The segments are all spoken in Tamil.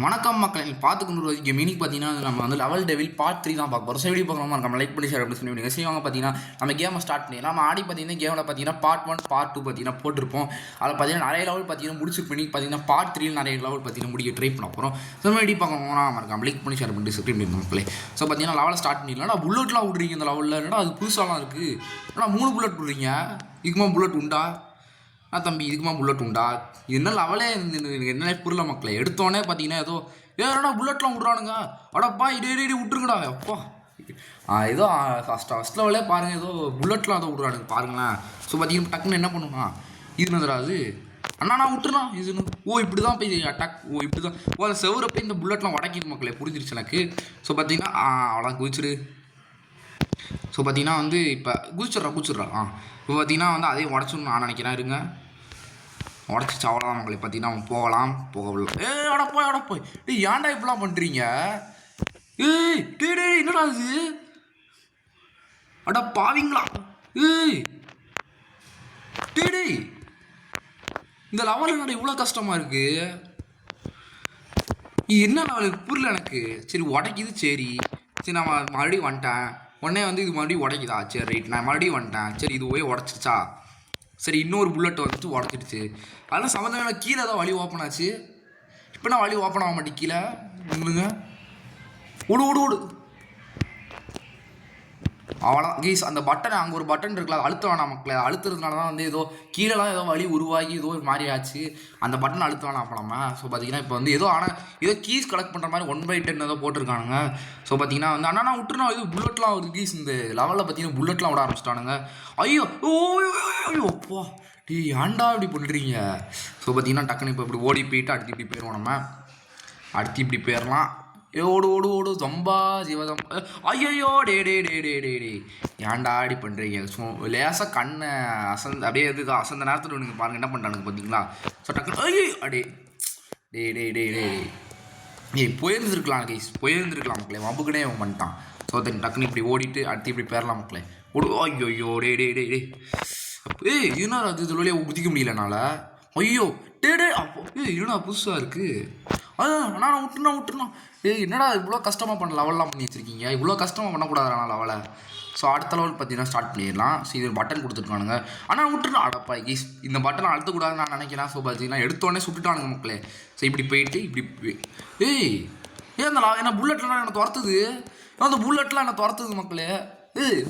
வணக்கம் மக்கள் பார்த்துக்கொண்டு கேம் இன்னைக்கு பார்த்தீங்கன்னா நம்ம வந்து லெவல் டெவில் பார்ட் 3 தான் பார்க்க போகிறோம். வீடியோ பார்க்கலாமா நம்ம லைக் பண்ணி ஷேர் அப்படி சொல்லி செய்வாங்க. பார்த்தீங்கன்னா நம்ம கேமை ஸ்டார்ட் பண்ணிடலாம். நம்ம ஆடி பார்த்தீங்கன்னா கேமில் பார்த்தீங்கன்னா பார்ட் 1 பார்ட் 2 பார்த்தீங்கன்னா போட்டிருப்போம். அதில் பார்த்தீங்கன்னா நிறைய லெவல் பார்த்தீங்கன்னா முடிச்சிருப்போம். இன்னைக்கு பார்த்தீங்கன்னா பார்ட் 3 நிறைய லெவல் பார்த்தீங்கன்னா முடிக்க ட்ரை பண்ண போகிறோம். ஸோ வீடியோ பார்க்கணும்னா நம்ம லைக் பண்ணி ஷேர் பண்ணி சப்ஸ்கிரைப் பண்ணி மக்களே. ஸோ பார்த்தீங்கன்னா லெவலில் ஸ்டார்ட் பண்ணிடலாம். நான் புல்லட்லாம் விட்றீங்க இந்த லெவலில் என்னடா அது புதுசாலாம் இருக்குது. ஆனால் 3 புல்லட் விட்றீங்க. இதுக்குமா புல்லட் உண்டா? தம்பி இதுக்குமா புல்லட் உண்டா? என்ன லெவலே என்ன புரியல மக்களே. எடுத்தோடனே பார்த்தீங்கன்னா ஏதோ ஏன்னா புல்லட்லாம் விட்றானுங்க. அடப்பா இடே விட்டுருங்கடா அப்பா. ஏதோ ஃபஸ்ட் லெவலே பாருங்கள் ஏதோ புல்லட்லாம் ஏதோ விட்றானுங்க பாருங்களேன். ஸோ பார்த்தீங்கன்னா டக்குன்னு என்ன பண்ணுமா இது நதுராது அண்ணா நான் விட்டுருண்ணா இதுன்னு. இப்படி தான் போய் அட்டாக் இப்படி தான் அந்த செவரை போய் இந்த புல்லட்லாம் உடைக்கிது மக்களே. புரிஞ்சிருச்சு எனக்கு. ஸோ பார்த்தீங்கன்னா அவ்வளோ குதிச்சிரு. ஸோ பார்த்தீங்கன்னா வந்து இப்போ குதிச்சிட்றா இப்போ பார்த்தீங்கன்னா வந்து அதையும் உடச்சிடணும் நான் நினைக்கிறேன். இருங்க உடச்சிச்சு அவ்வளோதான் மக்களை. பார்த்தீங்கன்னா அவன் போகவில்லை. அடப்போய் டேய் ஏன்டா இப்படிலாம் பண்ணுறீங்க? டே என்னடா இது? அட பாவிங்களா. டேய் இந்த லெவல் என்னடா இவ்வளோ கஷ்டமாக இருக்குது? என்ன லெவல் புரியல எனக்கு. சரி உடைக்குது. சரி நான் மறுபடியும் வந்துட்டேன். உடனே வந்து இது மறுபடியும் உடைக்குதா? சரி ரைட் நான் மறுபடியும் வந்துட்டேன். சரி இது போய் உடச்சிச்சா? சரி இன்னொரு புல்லட் வந்துட்டு உடச்சிடுச்சு. அதெல்லாம் சம்மந்தமே கீழே தான் வழி ஓப்பன் ஆச்சு. இப்போ நான் வழி ஓப்பன் ஆக மாட்டேன் கீழே. இல்லைங்க ஓடு அவ்வளோதான் கீஸ். அந்த பட்டன் அங்கே ஒரு பட்டன் இருக்குல்ல அழுத்த வேணாம் மக்களே. அழுத்துறதுனால தான் வந்து ஏதோ கீழெலாம் ஏதோ வழி உருவாகி ஏதோ மாறி ஆச்சு. அந்த பட்டன் அழுத்த வேணாம் அப்போ நம்ம. ஸோ பார்த்தீங்கன்னா இப்போ வந்து ஏதோ ஆனால் ஏதோ கீஸ் கலெக்ட் பண்ணுற மாதிரி 1/10 ஏதோ போட்டிருக்கானுங்க. ஸோ பார்த்தீங்கன்னா வந்து அண்ணா விட்டுருனா இது புல்லட்லாம் ஒரு கீஸ் இந்த லெவலில் பார்த்தீங்கன்னா புல்லட்லாம் விட ஆரம்பிச்சிட்டானுங்க. ஐயோ அப்பா டீ ஏன்டா இப்படி பண்ணுறீங்க? ஸோ பார்த்தீங்கன்னா டக்குன்னு இப்போ இப்படி ஓடி போயிட்டு அடுத்து இப்படி போயிடுவோம். நம்ம அடுத்து இப்படி போயிடலாம். ஓடு ஜம்பா ஜீவதம். ஐயோ டே ஏன்டா அப்படி பண்ணுறீங்க? லேசாக கண்ணை அப்படியே இது அசந்த நேரத்தில் நீங்கள் பாருங்கள் என்ன பண்ணுறானுங்க பார்த்தீங்களா? ஸோ டக்குன்னு அடே போயிருந்துருக்கலாம் கைஸ். போயிருந்துருக்கலாம் மக்களே. வம்புக்குனே அவன் பண்ணிட்டான். ஸோ டக்குன்னு இப்படி ஓடிட்டு அடுத்து இப்படி பேரலாம் மக்களே. ஐயோ டே என்ன அது இது வழியாக குதிக்க முடியலனால. ஐயோ அப்போ என்னடா புதுசாக இருக்குது. நான் விட்டுனா என்னடா இவ்வளோ கஷ்டமாக பண்ண லெவல்லாம் பண்ணி வச்சுருக்கீங்க. இவ்வளோ கஷ்டமாக பண்ணக்கூடாதுண்ணா லெவலை. ஸோ அடுத்த லெவல் பார்த்தீங்கன்னா ஸ்டார்ட் பண்ணிடலாம். ஸோ இது பட்டன் கொடுத்துருக்கானுங்க. ஆனால் விட்டுருனா அடப்பா கீஸ் இந்த பட்டன் அழுத்தக்கூடாதுன்னு நான் நினைக்கிறேன். ஸோ பார்த்தீங்கன்னா எடுத்தோடனே சுட்டுட்டானுங்க மக்களே. ஸோ இப்படி போயிட்டு இப்படி அந்த என்ன புல்லட்லாம் என்னை துரத்துது. அந்த புல்லட்லாம் என்னை துரத்துது மக்களே.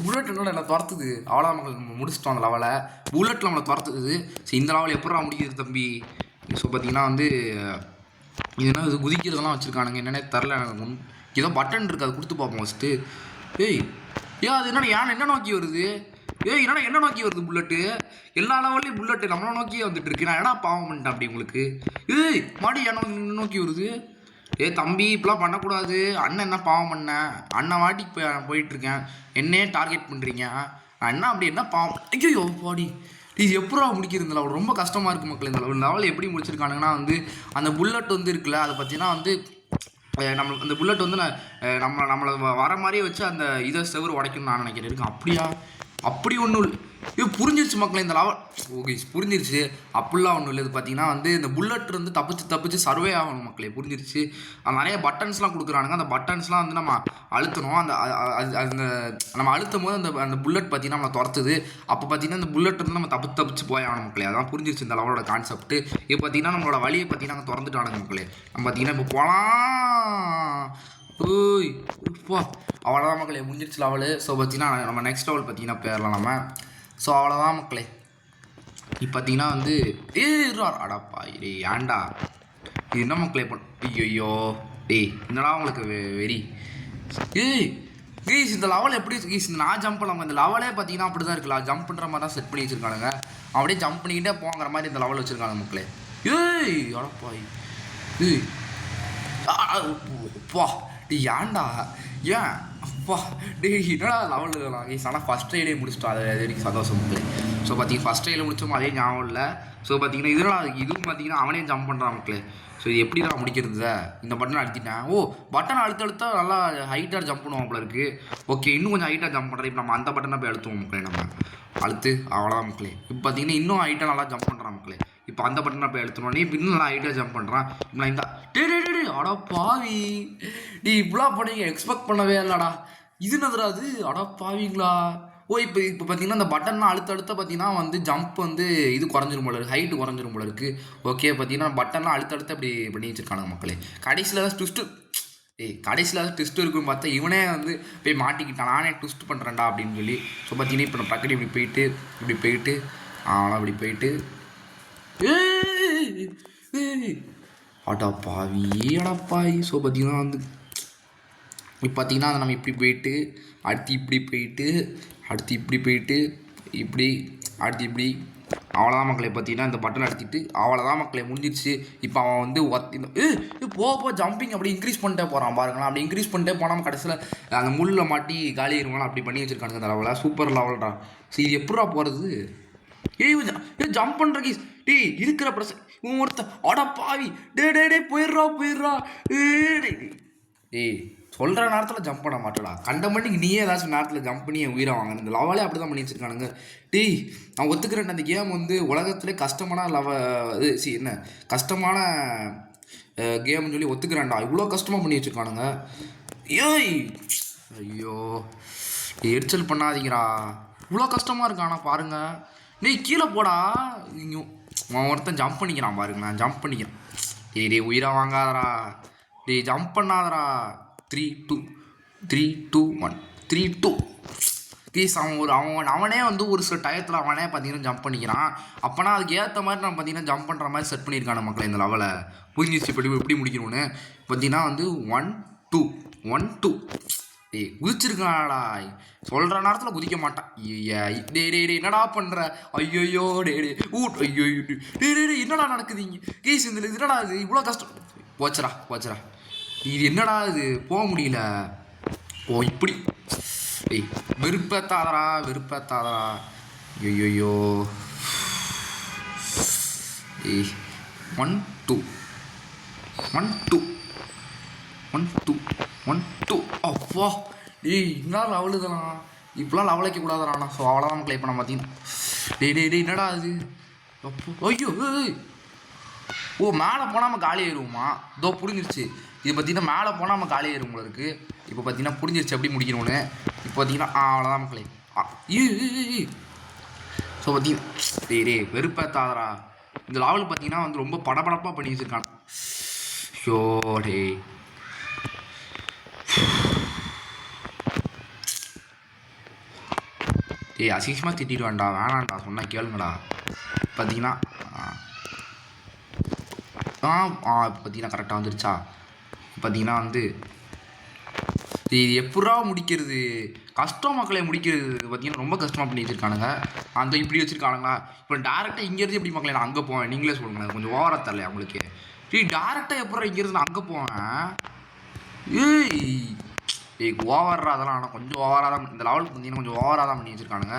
புல்லட் என்னோட என்னை துரத்துது. அவ்வளோ மக்கள் நம்ம முடிச்சிட்டோம் அந்த லெவலை. புல்லட்டில் நம்மளை துரத்துது. ஸோ இந்த லெவல் எப்படா முடிக்கிறது தம்பி? ஸோ பார்த்தீங்கன்னா வந்து இதுனா இது குதிக்கிறதெல்லாம் வச்சுருக்கானுங்க. என்னென்னே தெரில எனக்கு. ஏதோ பட்டன் இருக்குது அது கொடுத்து பார்ப்போம் ஃபஸ்ட்டு. அது என்னடா என்ன நோக்கி வருது? என்னடா என்ன நோக்கி வருது புல்லட்டு? எல்லா லெவல்லையும் புல்லட்டு நம்மளை நோக்கியே வந்துட்டு இருக்கு. நான் என்ன பாவம் பண்ணிட்டேன் அப்படி உங்களுக்கு? மாடி என்ன நோக்கி வருது? தம்பி இப்பெல்லாம் பண்ணக்கூடாது. அண்ணன் என்ன பாவம் பண்ணேன்? அண்ணன் வாட்டிக்கு போயிட்டுருக்கேன். என்னையே டார்கெட் பண்ணுறீங்க. நான் என்ன அப்படி என்ன பாவம்? ஐயோ பாடி இது எப்படா முடிக்கிறது? லெவல் ரொம்ப கஷ்டமாக இருக்குது மக்கள். இந்த லெவல் எப்படி முடிச்சிருக்கானுங்கன்னா வந்து அந்த புல்லட் வந்து இருக்குல்ல அதை பார்த்தீங்கன்னா வந்து நம்மளுக்கு அந்த புல்லட் வந்து நம்மளை வர மாதிரியே வச்சு அந்த இதை செவரு உடைக்கணும்னு நான் நினைக்கிறேன். இருக்கு அப்படியா? அப்படி ஒன்றும் இல்லை. புரிஞ்சிருச்சு மக்களே இந்த லெவல். ஓகே புரிஞ்சிருச்சு. அப்படிலாம் ஒன்றும் இல்லை. இது பார்த்தீங்கன்னா வந்து இந்த புல்லட் வந்து தப்பிச்சு சர்வே ஆகணும் மக்களே. புரிஞ்சிருச்சு. நிறைய பட்டன்ஸ்லாம் கொடுக்குறானுங்க. அந்த பட்டன்ஸ்லாம் வந்து நம்ம அழுத்தணும். அந்த நம்ம அழுத்தும் போது அந்த புல்லட் பார்த்தீங்கன்னா நம்மளை துரத்துது. அப்போ பார்த்தீங்கன்னா அந்த புல்லட் வந்து நம்ம தப்பிச்சு போய் ஆகணும் மக்களே. அதான் புரிஞ்சிருச்சு இந்த லெவலோட கான்செப்ட். இப்போ பார்த்தீங்கன்னா நம்மளோட வழியை பார்த்தீங்கன்னா அங்கே திறந்துட்டானுங்க மக்களே. நம்ம பார்த்தீங்கன்னா இப்போ போகலாம். அவ்வளோதான் மக்களே முடிஞ்சிருச்சு லெவலு. ஸோ பார்த்தீங்கன்னா நம்ம நெக்ஸ்ட் லெவல் பார்த்தீங்கன்னா போயிடலாம் நம்ம. ஸோ அவ்வளோதான் மக்களே. இப்போ பார்த்தீங்கன்னா வந்து அடப்பா ஏன்டா இது என்ன மக்களே ஐயோ என்னடா உங்களுக்கு வெறி? கீஸ் இந்த லெவல் எப்படி கீஸ் நான் ஜம்ப் பண்ணாமல் இந்த லெவலே பார்த்தீங்கன்னா அப்படி தான் இருக்கலாம். ஜம்ப் பண்ணுற மாதிரி தான் செட் பண்ணி வச்சுருக்கானுங்க. அப்படியே ஜம்ப் பண்ணிக்கிட்டே போங்கிற மாதிரி இந்த லெவல் வச்சுருக்காங்க மக்களே. அடப்பா அப்பா ஏன்டா ஏன் அப்பா என்னடா லெவல் இருக்கலாம் கீஸ். ஆனால் ஃபஸ்ட் ட்ரைலே முடிச்சிட்டோம். அது எனக்கு சந்தோஷம் மக்களே. ஸோ பார்த்தீங்கன்னா ஃபஸ்ட் ட்ரையில் முடிச்சோம் அதே ஞாபகம் இல்லை. ஸோ பார்த்தீங்கன்னா இதுவும் பார்த்தீங்கன்னா அவனே ஜம்ப் பண்ணுறான் மக்களே. ஸோ இது எப்படி தான் முடிக்கிறது? இந்த பட்டனை அழுத்திட்டேன். பட்டன் அழுத்தா நல்லா ஹைட்டாக ஜம்ப் பண்ணுவோம் போல இருக்குது. ஓகே இன்னும் கொஞ்சம் ஹைட்டாக ஜம்ப் பண்ணுறேன். இப்போ நம்ம அந்த பட்டனை போய் அழுத்துவோம் மக்களே. நம்ம அழுத்து அவ்வளோதான் மக்களே. இப்போ பார்த்தீங்கன்னா இன்னும் ஹைட்டாக நல்லா ஜம்ப் பண்ணுறான் மக்களே. இப்போ அந்த பட்டனை போய் அழுத்தணுன்னே இப்போ இன்னும் நல்லா ஹைட்டாக ஜம்ப் பண்ணுறான். நான் இந்த அடா பாவி நீ இப்படிலாம் பண்ணீங்க எக்ஸ்பெக்ட் பண்ணவே இல்லடா. இது என்னதுடா அது? அடா பாவிங்களா. ஓ இப்போ பார்த்தீங்கன்னா இந்த பட்டன்லாம் அடுத்த பார்த்தீங்கன்னா வந்து ஜம்ப் வந்து இது குறைஞ்சிரும் போல இருக்கு, ஹைட்டு குறைஞ்சிரும் போல இருக்கு. ஓகே பார்த்தீங்கன்னா பட்டன்லாம் அடுத்தடுத்து அப்படி பண்ணி வச்சிருக்கானுங்க மக்களே. கடைசியில் தான் ட்விஸ்ட்டு. கடைசியில் ட்விஸ்ட் இருக்குன்னு பார்த்தா இவனே வந்து போய் மாட்டிக்கிட்டான், நானே ட்விஸ்ட் பண்ணுறேன்டா அப்படின்னு சொல்லி. ஸோ பார்த்தீங்கன்னா இப்போ நம்ம பக்கத்து இப்படி போயிட்டு ஆனால் இப்படி போயிட்டு அடப்பாவி அடப்பாவி. ஸோ பார்த்தீங்கன்னா வந்து இப்போ பார்த்தீங்கன்னா நம்ம இப்படி போயிட்டு அடுத்து இப்படி போயிட்டு அடுத்து இப்படி போயிட்டு இப்படி அடுத்து இப்படி அவ்வளோதான் மக்களே. பார்த்தீங்கன்னா இந்த பட்டன் அடிச்சுட்டு அவ்வளோதான் மக்களே முடிஞ்சிடுச்சு. இப்போ அவன் வந்து போக ஜம்பிங் அப்படி இன்க்ரீஸ் பண்ணிட்டே போகிறான் பாருங்களா. அப்படி இன்க்ரீஸ் பண்ணிட்டே போனால் கடைசியில் அந்த முள்ளில் மாட்டி காலி இருவான் அப்படி பண்ணி வச்சுருக்கானுங்க இந்த லெவலில். சூப்பர் லெவல்டா. சரி இது எப்படா போகிறது? ஜம்ப் பண்ணுற கீஸ் இருக்கிற பிரச்சனை இவன் ஒருத்தன் அடா பாவி. டே போயிடுறா. சொல்கிற நேரத்தில் ஜம்ப் பண்ண மாட்டேடா. கண்ட மணிக்கு நீயே ஏதாச்சும் நேரத்தில் ஜம்ப் பண்ணி என் உயிரை வாங்க. இந்த லெவலே அப்படி தான் பண்ணி வச்சுருக்கானுங்க. நான் ஒத்துக்கிறேன், அந்த கேம் வந்து உலகத்திலே கஷ்டமான என்ன கஷ்டமான கேம்னு சொல்லி ஒத்துக்கிறேன்டா. இவ்வளோ கஷ்டமாக பண்ணி வச்சுருக்கானுங்க. ஐயோ எரிச்சல் பண்ணாதீங்கடா. இவ்வளோ கஷ்டமாக இருக்கானா பாருங்க. கீழே போடா. அவன் ஒருத்தன் ஜம்ப் பண்ணிக்கிறான் பாருங்க. நான் ஜம்ப் பண்ணிக்கிறேன். டே உயிரை வாங்காதடா. ஜம்ப் பண்ணாதடா. 3 2 1 3 2 ப்ளீஸ். அவனே வந்து ஒரு சில டயத்தில் அவனே பார்த்தீங்கன்னா ஜம்ப் பண்ணிக்கிறான். அப்போனா அதுக்கு ஏற்ற மாதிரி நான் பார்த்தீங்கன்னா ஜம்ப் பண்ணுற மாதிரி செட் பண்ணியிருக்கான மக்களை இந்த லெவலை. புரிஞ்சிச்சு எப்படி முடிக்கணும்னு. பார்த்தீங்கன்னா வந்து 1 2 1 2 குதிச்சிருக்காடா. சொல்கிற நேரத்தில் குதிக்க மாட்டான். என்னடா பண்ணுற? ஐயோ என்னடா நடக்குதுங்க கேஸ் இந்த என்னடா இது இவ்வளோ கஷ்டம்? போச்சரா இது என்னடா இது போக முடியல. ஓ இப்படி வெறுப்பேத்தாதரா. ஐயோ 1 2 1 2 1 2 1 2 அப்பா. என்ன லெவலுதான். இப்பெல்லாம் லெவல் வைக்கக்கூடாதுடா. ஸோ அவ்வளோதான் க்ளை பண்ண பார்த்தீங்கன்னா என்னடா அது? அப்போ ஐயோ ஓ மேலே போனால் நம்ம காலி ஆயிடுவோமா? இதோ புரிஞ்சிருச்சு. இது பார்த்தீங்கன்னா மேலே போனால் நம்ம காலி ஆயிரும் போல இருக்குது. இப்போ பார்த்தீங்கன்னா புரிஞ்சிருச்சு எப்படி முடிக்கணும்னு. இப்போ பார்த்தீங்கன்னா அவ்வளோதான் மக்களே. ஸோ பார்த்தீங்கன்னா வெறுப்பேத்தாதரா. இந்த லெவல் பார்த்தீங்கன்னா வந்து ரொம்ப படபடப்பாக பண்ணி வச்சுருக்கான். ஷோ அசிங்கமாக திட்டிடுவான்டா. வேணான்டா சொன்னால் கேளுங்கடா. பார்த்தீங்கன்னா இப்போ பார்த்தீங்கன்னா கரெக்டாக வந்துருச்சா? பார்த்தீங்கன்னா வந்து இது எப்படா முடிக்கிறது? கஷ்டம் மக்களே முடிக்கிறது. பார்த்தீங்கன்னா ரொம்ப கஷ்டமாக பண்ணி வச்சுருக்கானுங்க. அந்த இப்படி வச்சுருக்கானுங்களா? இப்போ டேரெக்டாக இங்கேருந்து எப்படி மக்களே நான் அங்கே போவேன்? நீங்களே சொல்லுங்களேன். கொஞ்சம் ஓவராக தரல உங்களுக்கு. டேரெக்டாக எப்படா இங்கேருந்து நான் அங்கே போவேன்? ஓவரா அதெல்லாம். ஆனால் கொஞ்சம் ஓவராக தான் இந்த லெவலுக்கு பார்த்தீங்கன்னா கொஞ்சம் ஓவராக தான் பண்ணி வச்சுருக்கானுங்க.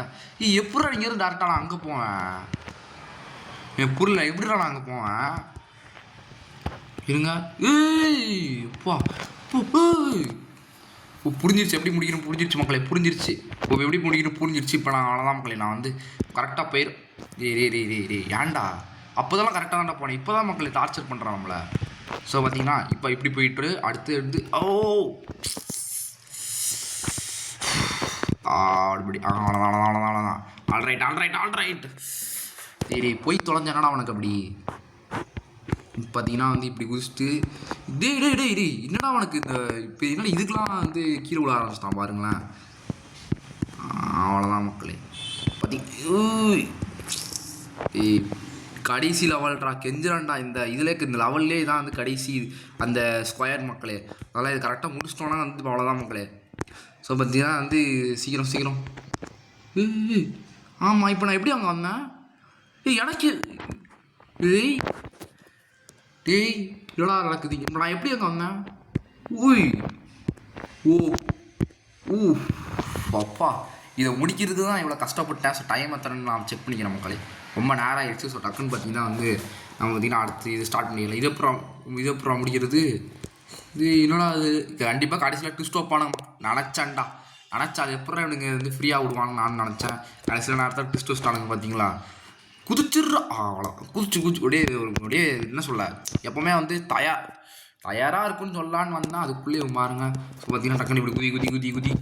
எப்படா இங்கேருந்து டேரெக்டாக நான் அங்கே போவேன்? புரியல. எப்படிடா நான் அங்கே போவேன்? இருங்க. அப்பா இப்போ புரிஞ்சிருச்சு எப்படி முடிக்கணும். புரிஞ்சிருச்சு மக்களே. புரிஞ்சிருச்சு இப்போ எப்படி முடிக்கணும் புரிஞ்சிருச்சு. இப்போ நான் அவ்வளோதான் மக்களே. நான் வந்து கரெக்டாக போயிடும். ஏன்டா அப்போதெல்லாம் கரெக்டாக தான்டா போனேன். இப்போ தான் மக்களே டார்ச்சர் பண்ணுறான் நம்மளை. ஸோ பார்த்தீங்கன்னா இப்போ இப்படி போயிட்டு அடுத்து எடுத்து அப்படி அவ்வளோதான். ஆல்ரைட் போய் தொலைஞ்சானடா அவனுக்கு அப்படி. பார்த்தீங்கன்னா வந்து இப்படி குதிச்சுட்டு என்னடா அவனுக்கு இந்த இப்போ என்னடா இதுக்கெலாம் வந்து கீழே விழ ஆரம்பிச்சிட்டான் பாருங்களேன். அவ்வளோதான் மக்களே. கடைசி லெவல்டா கெஞ்சுறான்டா. இந்த இந்த லெவல்லே தான் வந்து கடைசி அந்த ஸ்கொயர் மக்களே. அதெல்லாம் இது கரெக்டாக முடிச்சிட்டோன்னா வந்து அவ்வளோதான் மக்களே. ஸோ பார்த்தீங்கன்னா வந்து சீக்கிரம் ஆமாம். இப்போ நான் எப்படி அங்கே வந்தேன்? எனக்கு என்னடா நடக்குதுங்க? இப்போ நான் எப்படி அங்கே வந்தேன்? அப்பா இதை முடிக்கிறது தான் இவ்வளோ கஷ்டப்பட்டேன். ஸோ டைம் எத்தனை நான் செக் பண்ணிக்கிறேன் மக்களே. ரொம்ப நேரம் ஆகிடுச்சு. ஸோ டக்குன்னு பார்த்தீங்கன்னா வந்து நம்ம பார்த்தீங்கன்னா அடுத்து இது ஸ்டார்ட் பண்ணிக்கலாம். இது அப்புறம் முடிக்கிறது. இது என்னடா அது கண்டிப்பாக கடைசியில் ட்விஸ்ட் வைப்பானுங்க நினச்சேன்டா. அது எப்பறம் இவனுங்க வந்து ஃப்ரீயாக விடுவாங்க நான் நினச்சேன். கடைசியில் நேரத்தில் ட்விஸ்ட் வச்சுட்டானுங்க பார்த்தீங்களா. குதிச்சிட்றா. அவ்வளோ குதிச்சு அப்படியே என்ன சொல்ல எப்போவுமே வந்து தயாராக இருக்குன்னு சொல்லலான்னு வந்தால் அதுக்குள்ளேயே பாருங்க. ஸோ பார்த்தீங்கன்னா டக்குன்னு இப்படி குதி குதி குதி குதி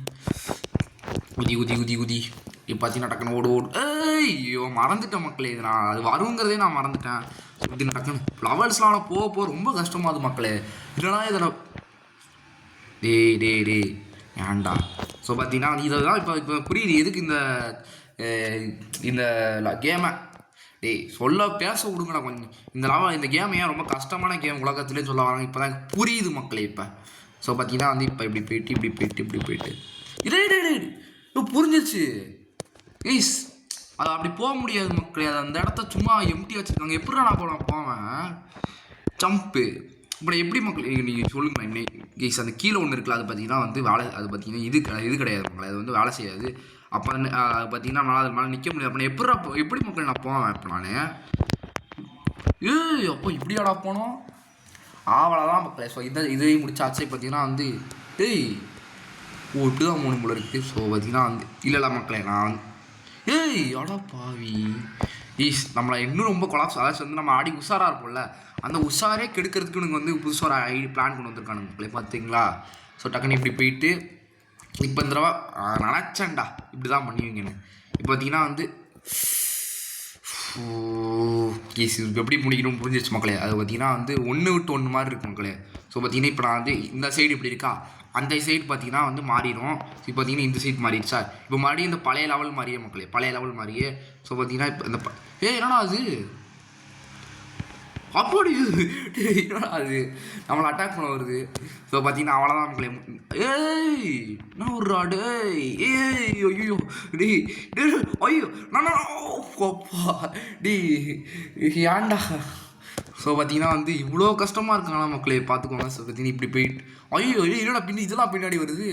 குதி குதி குதி குதி இப்போ பார்த்தீங்கன்னா டக்குன்னு ஓடு ஓடு. ஐயோ மறந்துட்டேன் மக்களே, இது நான் அது வருங்கிறதே நான் மறந்துட்டேன். ஸோ பார்த்தீங்கன்னா டக்குன்னு லெவல்ஸ்லாம் ஆனால் போக போக ரொம்ப கஷ்டமாகுது மக்களே. இல்லைனா இதில் டே ஏன்டா. ஸோ பார்த்தீங்கன்னா இதை தான் இப்போ புரியுது எதுக்கு இந்த கேமை சொல்ல பேச விடுங்கடா கொஞ்சம். இந்த கேம் ஏன் ரொம்ப கஷ்டமான கேம் உலகத்துலேயே சொல்ல வராங்க இப்போ தான் புரியுது மக்களே இப்போ. ஸோ பார்த்தீங்கன்னா இப்போ இப்படி போயிட்டு இப்போ புரிஞ்சிச்சு. அது அப்படி போக முடியாது மக்களே. அது அந்த இடத்த சும்மா எம்டி வச்சுருக்காங்க. எப்படி நான் போவேன் ஜம்ப்பு இப்படி எப்படி மக்கள் நீங்கள் சொல்லுங்க. அந்த கீழே ஒன்று இருக்குல்ல, அது பார்த்தீங்கன்னா வேலை, அது பார்த்தீங்கன்னா இது கிடையாது மக்களே. அது வேலை செய்யாது. அப்போ பார்த்தீங்கன்னா அது மேலே நிற்க முடியாது. அப்போ எப்படி மக்கள் நான் போவேன் இப்போ நான் அப்போ இப்படியாடா போனோம். அவ்வளோதான் மக்களே. ஸோ இதையும் முடிச்சாச்சு. பார்த்தீங்கன்னா இப்படிதான் 3 போல இருக்குது. ஸோ பார்த்தீங்கன்னா இல்லை மக்களே நான் அடா பாவி நம்மளை இன்னும் ரொம்ப கொலாப்ஸ். அதாச்சும் நம்ம ஆடி உஷாராக இருப்போம்ல, அந்த உஷாரே கெடுக்கிறதுக்கு எனக்கு புதுசாக ஒரு ஐடி பிளான் கொண்டு வந்திருக்கானுங்க மக்களே பார்த்தீங்களா. ஸோ டக்குன்னு இப்படி போயிட்டு இப்போ இந்த தடவை நினச்சேன்டா இப்படி தான் பண்ணுவீங்கன்னு. இப்போ பார்த்தீங்கன்னா எப்படி முடிக்கணும்னு புரிஞ்சிச்சு மக்களே. அது பார்த்தீங்கன்னா 1 விட்டு 1 மாதிரி இருக்கும் மக்களே. ஸோ பார்த்தீங்கன்னா இப்போ நான் இந்த சைடு இப்படி இருக்கா, அந்த சைடு பார்த்தீங்கன்னா மாறிடும். இப்போ பார்த்தீங்கன்னா இந்த சைடு மாறிடுச்சா, இப்போ மறுபடியும் இந்த பழைய லெவல் மாதிரியே மக்களே, பழைய லெவல் மாதிரியே. ஸோ பார்த்தீங்கன்னா இப்போ இந்த என்னடா அது அப்படி என்னடா அது நம்மளை அட்டாக் பண்ண வருது. ஸோ பார்த்தீங்கன்னா அவ்வளோதான் மக்களே. நான் ஒரு ராடு ஐயோ ஐயோ நான் ஏன்டா. ஸோ பார்த்தீங்கன்னா இவ்வளோ கஷ்டமாக இருக்காங்களா மக்களே பார்த்துக்கோங்க. ஸோ பார்த்தீங்கன்னா இப்படி போயிட்டு ஐயோ என்னடா இதெல்லாம் பின்னாடி வருது.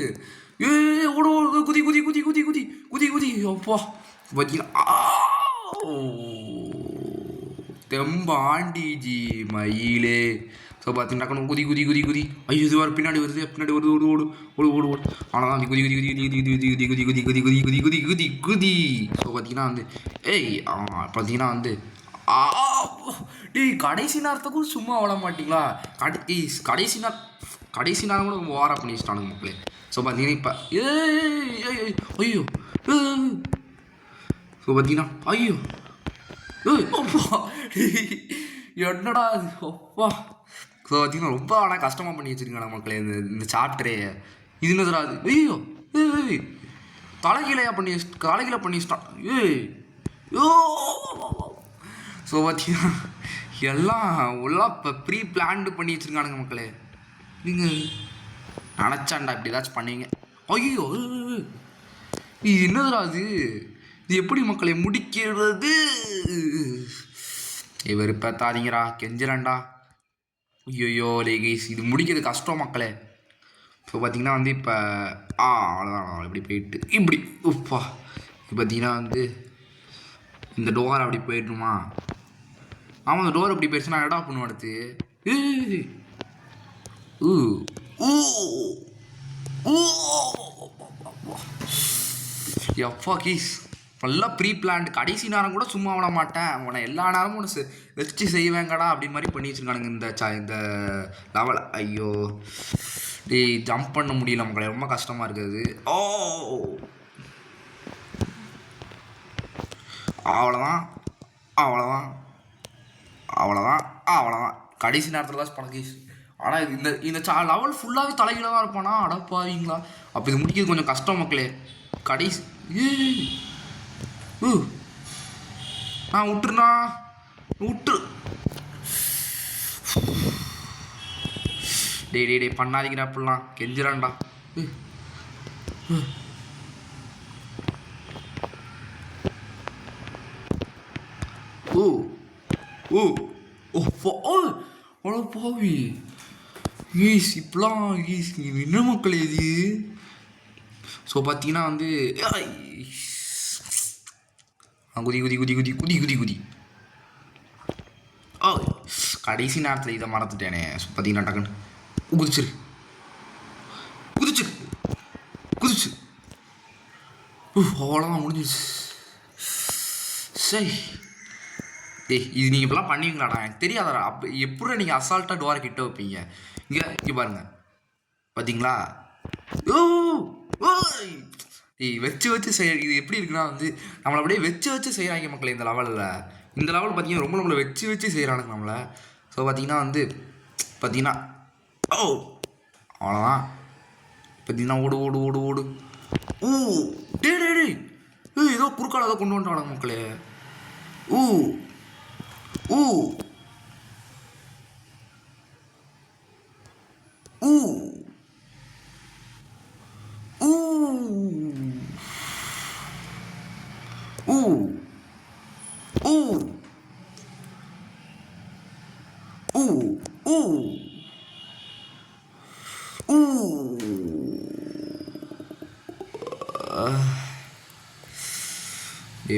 ஓடு குதி குதி குதி குதி குதி குதி குதி அப்பா. பார்த்தீங்கன்னா தெம்பாண்டிஜி மயிலே. ஸோ பார்த்தீங்கன்னா குதி குதி குதி குதி ஐயோ இது வர பின்னாடி வருது ஓடு ஓடு ஓடு ஓடு ஓடு. ஆனால் குதி குதி குதி குதி குதி குதி குதி குதி குதி குதி குதி குதி குதி குதி. ஸோ பார்த்தீங்கன்னா பார்த்தீங்கன்னா கடைசி நேரத்துக்கும் சும்மா விட மாட்டிங்களா. கடைசி நேரம் கூட ரொம்ப ஓவராக பண்ணி வச்சிட்டானுங்க மக்களே. ஸோ பார்த்தீங்கன்னா இப்போ ஐயோ ஸோ பார்த்தீங்கன்னா ஐயோ அப்பா என்னடா அது அப்பா. ஸோ பார்த்தீங்கன்னா ரொம்ப ஆனால் கஷ்டமாக பண்ணி வச்சுருக்காங்க மக்களே இந்த சாப்டரே. இது என்னதுடா அது ஐயோ தலைகீழ பண்ணி வச்சிட்டான் யோ. ஸோ பார்த்தீங்கன்னா எல்லாம் இப்போ ப்ரீ பிளான்டு பண்ணி வச்சுருக்கானுங்க மக்களே. நீங்கள் நினச்சாண்டா இப்படி ஏதாச்சும் பண்ணீங்க. ஐயோ இது என்னதுடா அது, இது எப்படி மக்களை முடிக்கிறது. இவர் பார்த்தாதீங்கடா கெஞ்சிரண்டா. ஐயோ லேகீஸ் இது முடிக்கிறது கஷ்டம் மக்களே. இப்போ பார்த்தீங்கன்னா இப்போ அவ்வளோதான் இப்படி போயிட்டு இப்படி உப்பா. இப்போ பார்த்தீங்கன்னா இந்த டோர் அப்படி போயிடணுமா. ஆமாம் இந்த டோர் அப்படி போயிடுச்சு. நான் எடா பண்ணுவேன் அடுத்து எப்பா கீஸ் நல்லா ப்ரீ பிளான்டு. கடைசி நேரம் கூட சும்மா விட மாட்டேன், உன்னை எல்லா நேரமும் ஒன்று வச்சு செய்வேங்கடா அப்படி மாதிரி பண்ணி வச்சுருக்கானுங்க இந்த லெவல். ஐயோ ஜம்ப் பண்ண முடியல மக்களே, ரொம்ப கஷ்டமாக இருக்குது. அவ்வளோதான் கடைசி நேரத்தில் தான் பழகீஸ். ஆனால் இந்த லெவல் ஃபுல்லாகவே தலைகீழ தான் இருப்பானா அடப்பாவீங்களா. அப்போ இது முடிக்கிறது கொஞ்சம் கஷ்டம் மக்களே. கடைசி நான் விட்டுரு டே பண்ணாதீங்கடா அப்படிலாம் கெஞ்சிரான்டா. பாவி இப்பெல்லாம் என்ன மக்கள் இது. ஸோ பார்த்தீங்கன்னா குதி குதி குதி குதி குதி குதி குதி கடைசி நேரத்தில் இதை மறந்துட்டேனே. ஸோ பார்த்தீங்கன்னா டக்குன்னு குதிச்சு அவ்வளோதான் முடிஞ்சிச்சு. சரி டேய் இது நீங்கள் இப்படிலாம் பண்ணுவீங்களாடா எனக்கு தெரியாதடா. அப்போ எப்படி நீங்கள் அசால்ட்டாக டோரை கிட்ட வைப்பீங்க? இங்கே பாருங்க பார்த்தீங்களா? ஓ ஓய் டேய் வச்சு வச்சு இது எப்படி இருக்குன்னா வந்து நம்மளை அப்படியே வச்சு வச்சு செய்கிறாங்க மக்களே இந்த லெவலில். இந்த லெவல் பார்த்தீங்கன்னா ரொம்ப நம்மளை வச்சு வச்சு செய்கிறானுங்க நம்மளை. ஸோ பார்த்தீங்கன்னா வந்து பார்த்தீங்கன்னா ஓ அவ்வளோதான். பார்த்தீங்கன்னா ஓடு ஓடு ஓடு ஓடு. ஊ டே டே டே ஏதோ குறுக்கால ஏதோ கொண்டு வந்துட்டானுங்க மக்களே. ஊ ஊ ஊ ஊ ஊ ஊ ஊ ஊ ஊ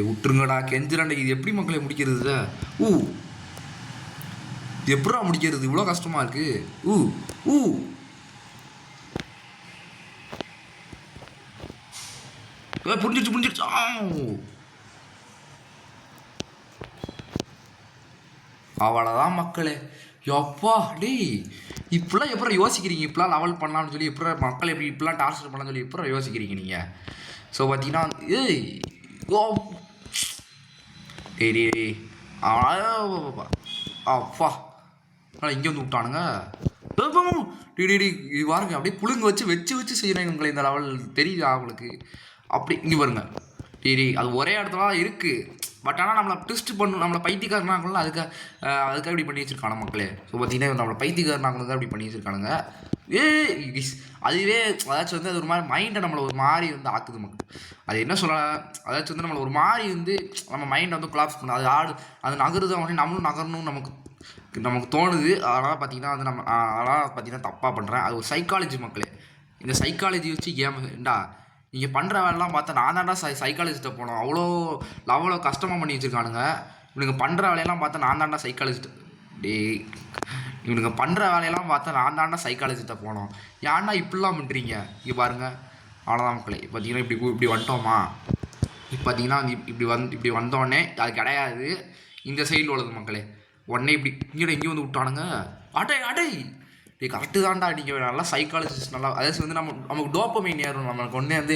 விட்டுருங்கடா கெஞ்சிராண்டா. இது எப்படி மக்களை முடிக்கிறது? ஊ இது எப்படா முடிக்கிறது? இவ்வளோ கஷ்டமா இருக்கு. ஊ ஊ புரிஞ்சிருச்சு புரிஞ்சிருச்சு. அவ்வளோதான் மக்களே. எப்பா டேய் இப்படிலாம் எப்பறம் யோசிக்கிறீங்க? இப்படிலாம் லெவல் பண்ணலாம்னு சொல்லி எப்பறம் மக்கள் எப்படி இப்படிலாம் டார்ச்சர் பண்ணலாம்னு சொல்லி எப்பறம் யோசிக்கிறீங்க நீங்கள்? ஸோ பார்த்தீங்கன்னா ஏய் ஓ டேய் டேய் அப்பா இங்கே வந்து விட்டானுங்க. டிடி இது பாருங்க அப்படியே புழுங்க வச்சு வச்சு வச்சு செய்கிறேன் உங்களை இந்த லெவல் தெரியுதா அவங்களுக்கு? அப்படி இங்கே பாருங்க டிடி அது ஒரே இடத்துல தான் இருக்குது. பட் ஆனால் நம்மளை ட்விஸ்ட் பண்ணணும், நம்மளை பைத்தியக்காரனாங்களும் அதுக்காக இப்படி பண்ணி வச்சுருக்கான மக்களே. ஸோ பார்த்தீங்கன்னா நம்மளை பைத்தியக்காரனாங்களும் தான் இப்படி பண்ணி வச்சுருக்கானுங்க. அதுவே அதாச்சும் வந்து அது ஒரு மாதிரி மைண்டை நம்மளை ஒரு மாதிரி வந்து ஆக்குது மக்கள். அது என்ன சொல்ல அதாச்சும் வந்து நம்மளை ஒரு மாதிரி வந்து நம்ம மைண்டை வந்து கொலாப்ஸ் பண்ணும். அது நகருது அவனே நம்மளும் நகரணும்னு நமக்கு தோணுது. அதனால் பார்த்தீங்கன்னா வந்து அதனால் பார்த்தீங்கன்னா தப்பாக பண்ணுறேன். அது ஒரு சைக்காலஜி மக்களே. இந்த சைக்காலஜி வச்சு ஏன்டா நீங்கள் பண்ணுற வேலைலாம் பார்த்தா நான் தான்டா சைக்காலஜிஸ்ட்டை போனோம். அவ்வளோ கஷ்டமாக பண்ணி வச்சுருக்கானுங்க. இவனுங்க பண்ணுற வேலையெல்லாம் பார்த்தா நான் தான்டா சைக்காலஜிஸ்ட். இவனுங்க பண்ணுற வேலையெல்லாம் பார்த்தா நான் தான்டா சைக்காலஜிஸ்ட்டை போனோம். ஏன்டா இப்படிலாம் பண்ணுறீங்க? இங்கே பாருங்கள் அவ்வளோதான் மக்களே. பார்த்தீங்கன்னா இப்படி வந்துட்டோமா? இப்போ பார்த்தீங்கன்னா இப்படி வந்தோடனே அது கிடையாது. இந்த சைடில் உள்ளது மக்களே. உடனே இங்கே வந்து விட்டானுங்க. அடை கரெக்டு தான்டா. நீங்கள் நல்லா சைக்காலஜிஸ்ட் நல்லா அதாச்சும் வந்து நமக்கு டோப்பமைன் ஏறும். நம்மளுக்கு ஒன்றே வந்து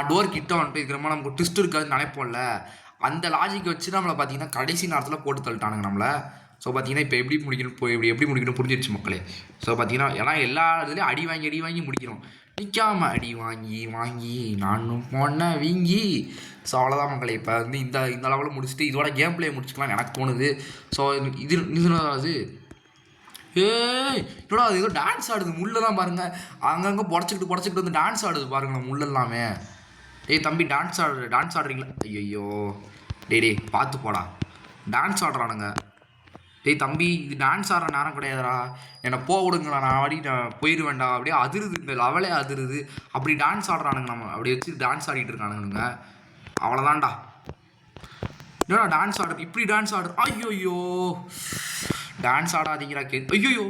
டுவோர் கிட்ட வந்துட்டு இருக்கிற மாதிரி நமக்கு ட்விஸ்ட் இருக்காதுன்னு நினைப்போம்ல. அந்த லாஜிக் வச்சு நம்மளை பார்த்தீங்கன்னா கடைசி நேரத்தில் போட்டு தள்ளிட்டானுங்க நம்மளை. ஸோ பார்த்தீங்கன்னா இப்போ எப்படி முடிக்கணும் புரிஞ்சிருச்சு மக்களே. ஸோ பார்த்தீங்கன்னா ஏன்னா எல்லா இதுலேயும் அடி வாங்கி முடிக்கணும். நிற்காமல் அடி வாங்கி நானும் போன வீங்கி. ஸோ அவ்வளோதான் மக்களே. இப்போ வந்து இந்த லெவலில் முடிச்சுட்டு இதோட கேம் பிளே முடிச்சுக்கலாம் எனக்கு தோணுது. ஸோ இது என்னடா அது ஏதோ டான்ஸ் ஆடுது முள்ளெல்லாம் பாருங்கள். அங்கங்கே புடச்சிக்கிட்டு வந்து டான்ஸ் ஆடுது பாருங்களேன் முள்ளெல்லாமே. தம்பி டான்ஸ் ஆடுறீங்களா? ஐயோ டேய் பார்த்து போடா டான்ஸ் ஆடுறானுங்க. தம்பி இது டான்ஸ் ஆடுற நேரம் கிடையாதுடா, என்னை விடுங்களா, நான் போயிடுவேன்டா. அப்படியே அதிருது இந்த லெவலே அதிருது. அப்படி டான்ஸ் ஆடுறானுங்க. நம்ம அப்படி வச்சு டான்ஸ் ஆடிட்டு இருக்கானுங்க. அவ்வளோதான்டா. என்னடா டான்ஸ் ஆடுற இப்படி டான்ஸ் ஆடுற? ஐயோ டான்ஸ் ஆடாதீங்கடா ஐயோ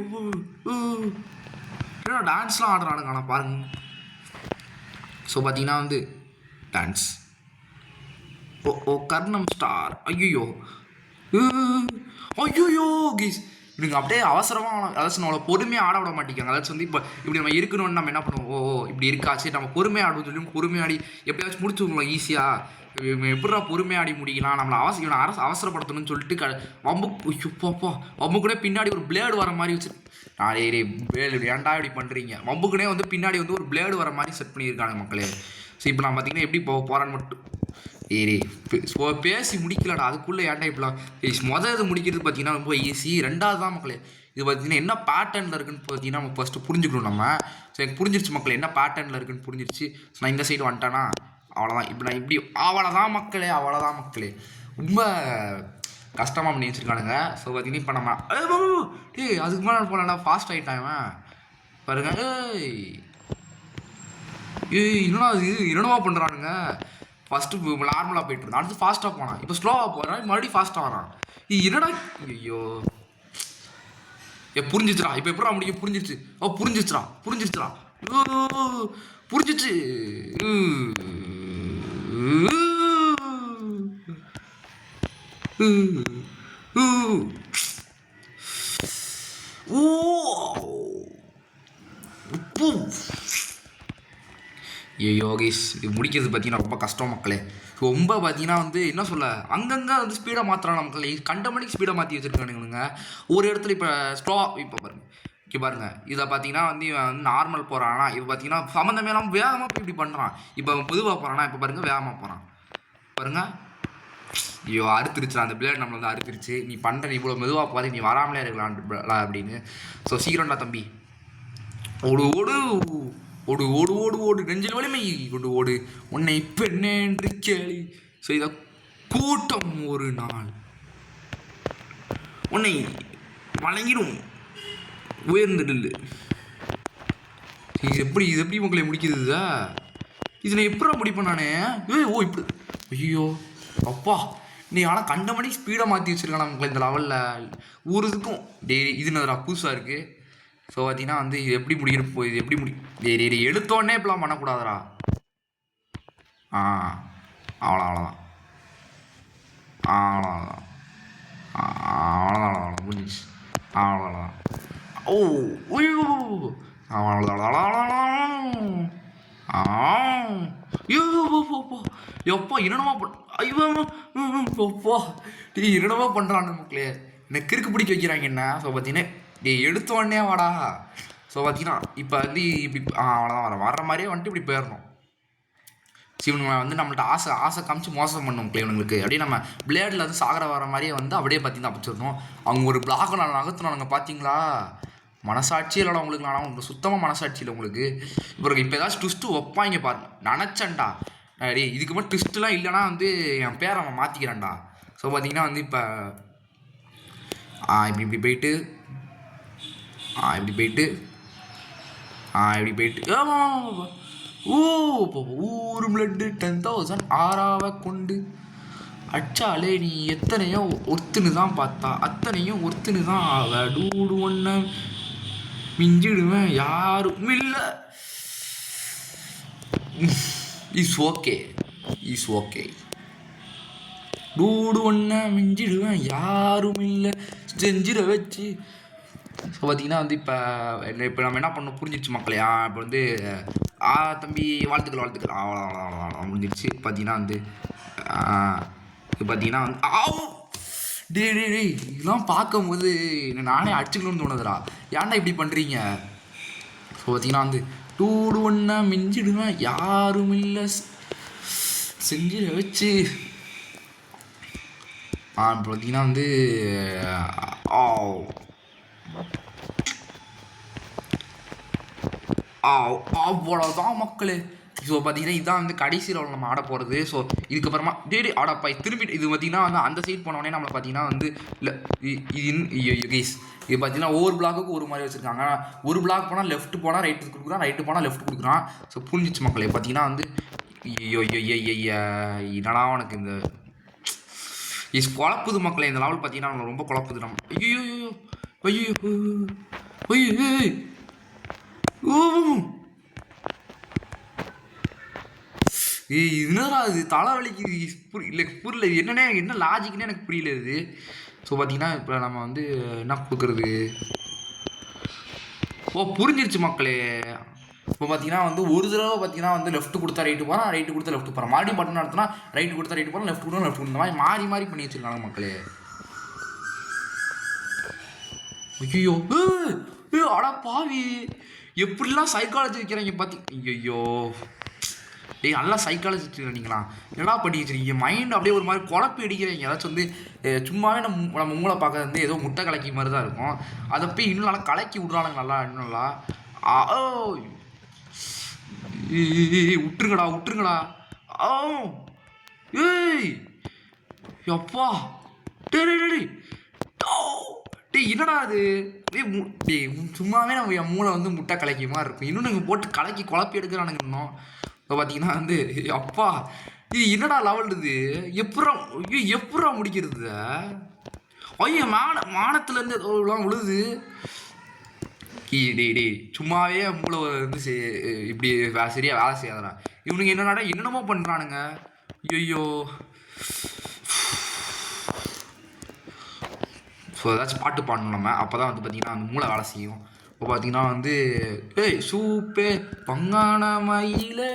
என்னடா டான்ஸ்லாம் ஆடுறானுங்கண்ணா பாருங்க. ஸோ பார்த்தீங்கன்னா வந்து டான்ஸ் ஓ கர்ணம் ஸ்டார். ஐயோ கீஸ் இவங்க அப்படியே அவசரமாக அதாச்சும் நம்மளை பொறுமையாக ஆட விட மாட்டேங்காங்க. அதாச்சும் வந்து இப்போ இப்படி நம்ம இருக்கணும்னு நம்ம என்ன பண்ணுவோம்? இப்படி இருக்கா சரி நம்ம பொறுமையாக ஆடுவோம் சொல்லி பொறுமையாடி எப்படியாச்சும் முடிச்சுருங்களோம் ஈஸியாக. எப்படா பொறுமையாடி முடிக்கலாம்? நம்மளை இவனை அவசரப்படுத்தணும்னு சொல்லிட்டு வம்புக்குனே பின்னாடி ஒரு பிளேடு வர மாதிரி வச்சு ஏன்டா இப்படி பண்ணுறீங்க? வம்புக்குனே வந்து பின்னாடி வந்து ஒரு பிளேடு வர மாதிரி செட் பண்ணியிருக்காங்க மக்களே. ஸோ இப்போ நான் பார்த்தீங்கன்னா எப்படி போகிறான்னு மட்டும் பேசி முடிக்கலடா அதுக்குள்ளே ஏன்டா இப்படிலாம் இது முடிக்கிறது பார்த்தீங்கன்னா ரொம்ப ஈஸி. ரெண்டாவது தான் மக்களே இது பார்த்தீங்கன்னா என்ன பேட்டர்னில் இருக்குன்னு பார்த்தீங்கன்னா நம்ம ஃபஸ்ட்டு புரிஞ்சுக்கணும் நம்ம. ஸோ எனக்கு புரிஞ்சிருச்சு மக்களே என்ன பேட்டர்னில் இருக்குன்னு புரிஞ்சிருச்சு. ஸோ நான் இந்த சைடு வந்துட்டேன்னா அவ்வளோதான். இப்படி அவ்வளோதான் மக்களே ரொம்ப கஷ்டமாக பண்ணி வச்சுருக்கானுங்க. ஸோ பார்த்தீங்கன்னா இப்போ நம்ம அதுக்கு மேலே போகலடா ஃபாஸ்ட் ஆகிட்டாங்க பாருங்க. என்னடா அது என்னடா பண்ணுறானுங்க? ஃபஸ்ட்டு நார்மலாக போய்ட்டு இருந்தான், அடுத்து ஃபாஸ்ட்டாக போனான், இப்போ ஸ்லோவாக போகிறான், மறுபடியும் ஃபாஸ்ட்டாக வரான். என்னடா ஐயோ புரிஞ்சிச்சுடா. இப்போ எப்படா முடியும்? புரிஞ்சிச்சு புரிஞ்சிச்சுடா புரிஞ்சிச்சு. ஓ உப்பு. ஏ யோகேஷ், இது முடிக்கிறது பார்த்தீங்கன்னா ரொம்ப கஷ்டம் மக்களே. ரொம்ப பார்த்தீங்கன்னா வந்து என்ன சொல்ல, அங்கங்கே வந்து ஸ்பீடாக மாற்றுறாங்க மக்களே. கண்ட மணிக்கு ஸ்பீடாக மாற்றி வச்சுருக்கானுங்க. ஒரு இடத்துல இப்போ இப்போ பாருங்க, இங்கே பாருங்கள், இதை பார்த்தீங்கன்னா வந்து இவன் வந்து நார்மல் போகிறான்னா, இப்போ பார்த்தீங்கன்னா சம்மந்தமே இல்லாமல் வேகமாக போய் இப்படி பண்ணுறான். இப்போ அவன் பொதுவாக போகிறான்னா, இப்போ பாருங்கள் வேகமாக போகிறான் பாருங்க. ஐயோ அறுத்துருச்சு, அந்த பிளேட் நம்மளை வந்து அறுத்துருச்சு. நீ பண்ணுற இவ்வளோ மெதுவாக போகிறேன், நீ வராமலே இருக்கலாம் அப்படின்னு. ஸோ சீக்கிரம்டா தம்பி, ஓடு ஓடு ஓடு ஓடு ஓடு ஓடு, நெஞ்சில் வலிமை ஓடு ஓடு, உன்னை பெண்ணே என்று கேளி செய்த கூட்டம் ஒரு நாள் உன்னை வழங்கிடும், உயர்ந்துடல். இது எப்படி மக்களை முடிக்குதுதா? இதில் எப்படா முடிப்பேன் நானே? ஓ இப்படி, ஐயோ அப்பா, நீ ஆனால் கண்ட மணி ஸ்பீடாக மாற்றி வச்சுருக்கான் நமக்கு இந்த லெவலில். ஊருக்கும் டெய்லி இது நான் புதுசாக இருக்குது. ஸோ பார்த்தீங்கன்னா வந்து இது எப்படி முடிக்கிற போய், இது எப்படி டெய்லி எடுத்தோடனே இப்பெல்லாம் பண்ணக்கூடாதரா. அவ்வளோதான் அவ்வளோதான் அவ்வளோதான் முடிஞ்சிச்சு. அவ்வளோதான். ஓ ஐயோ எப்பா என்னென்னமா ஐயோப்பா டீ என்னென்னமா பண்ணுறான்னு மக்களே, எனக்கு கிறுக்கு பிடிக்க வைக்கிறாங்க என்ன. ஸோ பார்த்தீங்கன்னா எடுத்தோடனே வாடா. ஸோ பார்த்தீங்கன்னா இப்போ வந்து இப்படி அவ்வளோதான் வர்ற மாதிரியே வந்துட்டு இப்படி போயிடணும். இவனுங்க வந்து நம்மள்ட்ட ஆசை காமிச்சு மோசம் பண்ணும் இவனுங்களுக்கு. அப்படியே நம்ம பிளேடில் வந்து சாகர வர மாதிரியே வந்து அப்படியே பார்த்தீங்கன்னா தப்பிச்சிடணும். அவங்க ஒரு பிளாக் நான் நகர்த்தினானுங்க பார்த்தீங்களா, மனசாட்சியே இல்லைடா உங்களுக்கு. ஆனால் உங்களுக்கு சுத்தமாக மனசாட்சி இல்லை உங்களுக்கு. இப்போ ஏதாச்சும் ட்விஸ்ட்டு வைப்பாங்க பாருங்க, நினச்சேன்டா டே இதுக்கு மட்டும் ட்விஸ்ட்டுலாம் இல்லைனா வந்து என் பேரை அவன் மாற்றிக்கிறேன்டா. ஸோ பார்த்தீங்கன்னா வந்து இப்போ இப்படி போயிட்டு இப்படி போயிட்டு இப்படி போயிட்டு ஊரு பிளட்டு 10,000 ஆறாவை கொண்டு அச்சாலே நீ எத்தனையோ ஒருத்துன்னு தான் பார்த்தா அத்தனையும் ஒருத்துன்னு தான் ஆவ டூடு ஒன்ன மிஞ்சிடுவேன் யாரும் இல்லை. இஸ் ஓகே டூடு ஒன்ன மிஞ்சிடுவேன் யாரும் இல்லை செஞ்சிட வச்சு. ஸோ பார்த்தீங்கன்னா வந்து இப்போ நம்ம என்ன பண்ணணும் புரிஞ்சிடுச்சு மக்களே. இப்போ வந்து தம்பி வாழ்த்துக்கள் அவ்வளோ முடிஞ்சிடுச்சு. பார்த்தீங்கன்னா வந்து இப்போ பார்த்தீங்கன்னா வந்து டே இதெல்லாம் பார்க்கும்போது நானே அடிச்சுக்கணும்னு தோணுதுடா. ஏன்டா இப்படி பண்ணுறீங்க? ஸோ பார்த்தீங்கன்னா வந்து டூடு ஒன்றா மிஞ்சிடுவேன் யாரும் இல்லை செஞ்சிட வச்சு. இப்போ பார்த்தீங்கன்னா வந்து அவ்வளோதான் மக்களே. ஸோ பார்த்தீங்கன்னா இதுதான் வந்து கடைசியில் நம்ம ஆட போகிறது. ஸோ இதுக்கப்புறமா ஆடப்பா திரும்பி இது பார்த்தீங்கன்னா வந்து அந்த சைட் போனோடனே நம்மளை பார்த்தீங்கன்னா வந்து இல்லை கைஸ் இது பார்த்தீங்கன்னா ஒவ்வொரு பிளாக்குக்கு ஒரு மாதிரி வச்சுருக்காங்க. ஒரு பிளாக் போனால் லெஃப்ட் போனால் ரைட்டு கொடுக்குறான், ரைட்டு போனால் லெஃப்ட் கொடுக்குறான். ஸோ புரிஞ்சிச்சு மக்களே. பார்த்தீங்கன்னா வந்து என்னடா உனக்கு இந்த குழப்புது மக்களே. இந்த லெவல் பார்த்தீங்கன்னா நம்ம ரொம்ப குழப்புது. நம்ம என்னடா இது தலைவலிக்கு இல்லை புரியல, என்ன லாஜிக்னே எனக்கு புரியல இது. ஸோ பார்த்தீங்கன்னா இப்போ நம்ம வந்து என்ன கொடுக்குறது? புரிஞ்சிருச்சு மக்களே. இப்போ பார்த்தீங்கன்னா வந்து ஒரு தடவை பார்த்தீங்கன்னா வந்து லெஃப்ட் கொடுத்தா ரைட்டு போகிறான், ரைட்டு கொடுத்தா லெஃப்ட் போகிறான், மாடி பட்டன் நடத்தினா ரைட்டு கொடுத்தா ரைட்டு போகிறான், லெஃப்ட் கொடுத்தா லெஃப்ட் கொடுத்த மாதிரி மாறி பண்ணி வச்சுருக்காங்க மக்களே. ஐயோ அடா பாவி, எப்படிலாம் சைக்காலஜி வைக்கிறாங்க பார்த்தி. ஐயோ நல்லா சைக்காலஜி வச்சுருக்கீங்களா? என்னடா பண்ணி வச்சுருக்கீங்க? மைண்ட் அப்படியே ஒரு மாதிரி குழப்பி அடிக்கிறீங்க. ஏதாச்சும் வந்து சும்மாவே நம்ம மூளை பார்க்க வந்து ஏதோ முட்டை கலக்கி மாதிரி தான் இருக்கும். அதை போய் இன்னும் நல்லா கலக்கி விட்றானுங்க நல்லா இன்னும் நல்லா. விட்டுருங்கடா எப்பா என்னடா அது சும்மாவே நம்ம என் மூளை வந்து முட்டை கலக்கி மாதிரி இருக்கும். இன்னும் நீங்கள் போட்டு கலக்கி குழப்பி எடுக்கிறானுங்க இன்னும். இப்போ பார்த்தீங்கன்னா வந்து அப்பா இது என்னடா லெவல் இது? எப்படா முடிக்கிறது? ஐயோ வானத்துலேருந்து எல்லாம் விழுது. சும்மாவே மூளை வந்து இப்படி சரியாக வேலை செய்யாதடா. இவனுங்க என்னென்னமோ பண்ணுறானுங்க. ஐயோ ஸோ ஏதாச்சும் பாட்டு பாடணும் நம்ம. அப்போ தான் வந்து பார்த்திங்கன்னா அந்த மூளை வேலை செய்யும். இப்போ பார்த்தீங்கன்னா வந்து ஏய் சூப்பே பங்கான மயிலே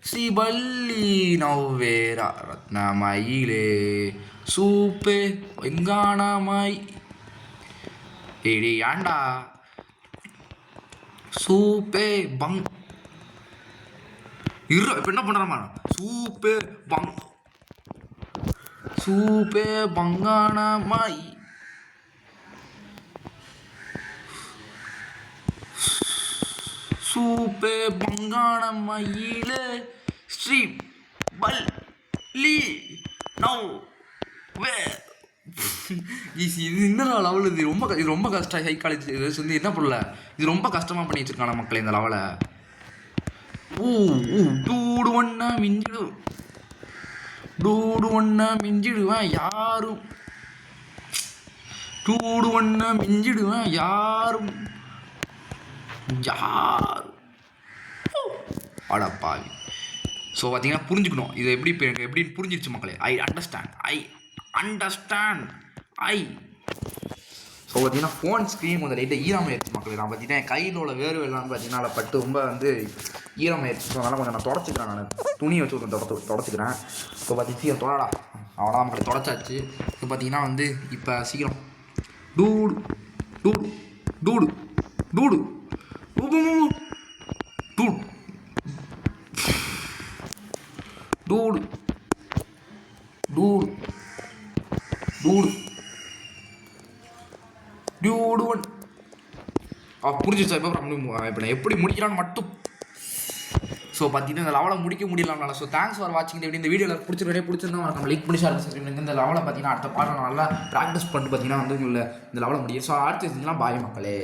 ஸ்ரீபல்லி நவ்வேரா ரத்ன மயிலே சூப்பே வெங்கான மயி ஏடி ஏண்டா சூப்பே பங் இரு இப்போ என்ன பண்ணுறமா சூப்பே பங் சூப்பே பங்கான மை சூப்பே பங்கான மயிலே ஸ்ரீ பல் லீ நவ் வே இது என்ன லெவல் இது ரொம்ப கஷ்டம். சைக்காலஜி இது வந்து என்ன பண்ணல, இது ரொம்ப கஷ்டமாக பண்ணி வச்சிருக்கான மக்கள் இந்த லெவலை. டூடு ஒன்னா மிஞ்சிடு டூடு ஒன்னா மிஞ்சிடுவேன் யாரும் டூடு ஒன்னா மிஞ்சிடுவேன் யாரும் யார் அடப்பாவி. ஸோ பார்த்தீங்கன்னா புரிஞ்சுக்கணும் இது எப்படி இப்போ எனக்கு எப்படி புரிஞ்சிருச்சு மக்களே. I understand. ஸோ பார்த்தீங்கன்னா ஃபோன் ஸ்க்ரீன் கொஞ்சம் லைட்டாக ஈரமாயிருச்சு மக்களே. நான் பார்த்தீங்கன்னா என் கையில் உள்ள வேர்வை எல்லாம் பார்த்தீங்கன்னா அதில் பட்டு ரொம்ப வந்து ஈரமாயிருச்சு. ஸோ அதனால் கொஞ்சம் நான் தொடச்சிக்கிறேன், நான் துணியை வச்சு கொஞ்சம் தொடச்சிக்கிறேன். ஸோ பார்த்தீங்கன்னா தொடடா அவ்வளோதான் மக்களே, தொடச்சாச்சு. இப்போ பார்த்தீங்கன்னா வந்து இப்போ சீக்கிரம் டூடு டூடு டூடு டூடு டூடு டூடு டூடு டூடு டியூடு ஒன் புரிஞ்சிச்சா? இப்போ இப்போ நான் எப்படி முடிக்கிறான்னு மட்டும். ஸோ பார்த்தீங்கன்னா இந்த லெவலை முடிக்க முடியலாம்னால. ஸோ தேங்க்ஸ் ஃபார் வாட்சிங். எப்படி இந்த வீடியோவில் பிடிச்சிருந்தா நம்ம லைக் பண்ணி ஷேர் பண்ணி இந்த லெவலை பார்த்தீங்கன்னா அடுத்த பாடம் நல்லா ப்ராக்டிஸ் பண்ணிட்டு பார்த்தீங்கன்னா வந்து உங்களை இந்த லெவலை முடியும். ஸோ அடுத்து பாய் மக்களே.